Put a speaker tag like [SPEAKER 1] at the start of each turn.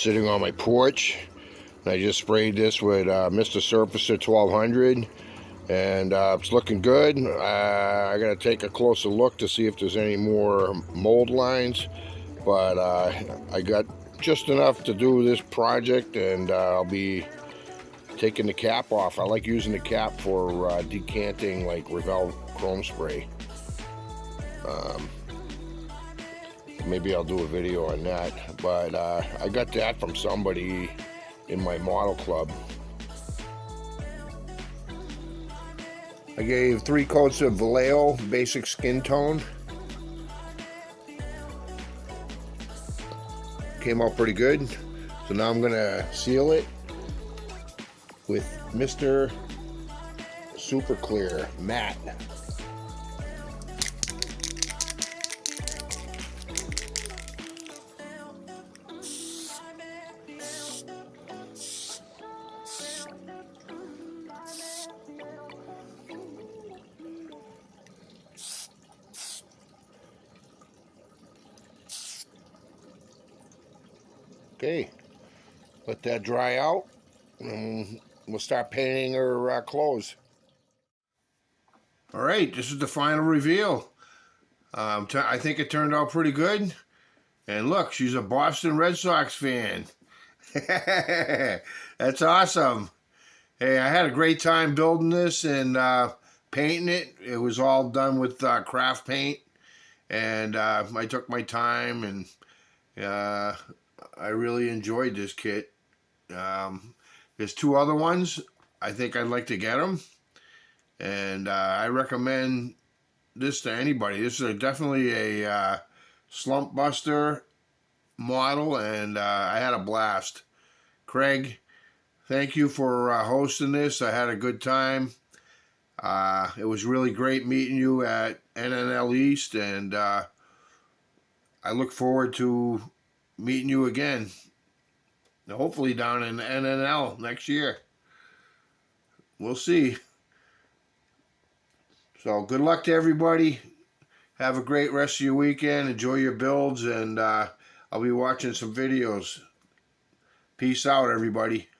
[SPEAKER 1] sitting on my porch. I just sprayed this with Mr. Surfacer 1200, and it's looking good. I gotta take a closer look to see if there's any more mold lines, but I got just enough to do this project, and I'll be taking the cap off. I like using the cap for decanting, like Revell chrome spray. Maybe I'll do a video on that, but I got that from somebody in my model club. I gave 3 coats of Vallejo basic skin tone. Came out pretty good. So now I'm gonna seal it with Mr. Super Clear Matte. Okay, let that dry out, and we'll start painting her clothes. All right, this is the final reveal. I think it turned out pretty good. And look, she's a Boston Red Sox fan. That's awesome. Hey, I had a great time building this and painting it. It was all done with craft paint, and I took my time, and I really enjoyed this kit. There's 2 other ones. I think I'd like to get them, and I recommend this to anybody. This is definitely a slump buster model, and I had a blast. Craig, thank you for hosting this. I had a good time. It was really great meeting you at NNL East, and I look forward to meeting you again, hopefully down in NNL next year. We'll see. So good luck to everybody. Have a great rest of your weekend. Enjoy your builds, and I'll be watching some videos. Peace out, everybody.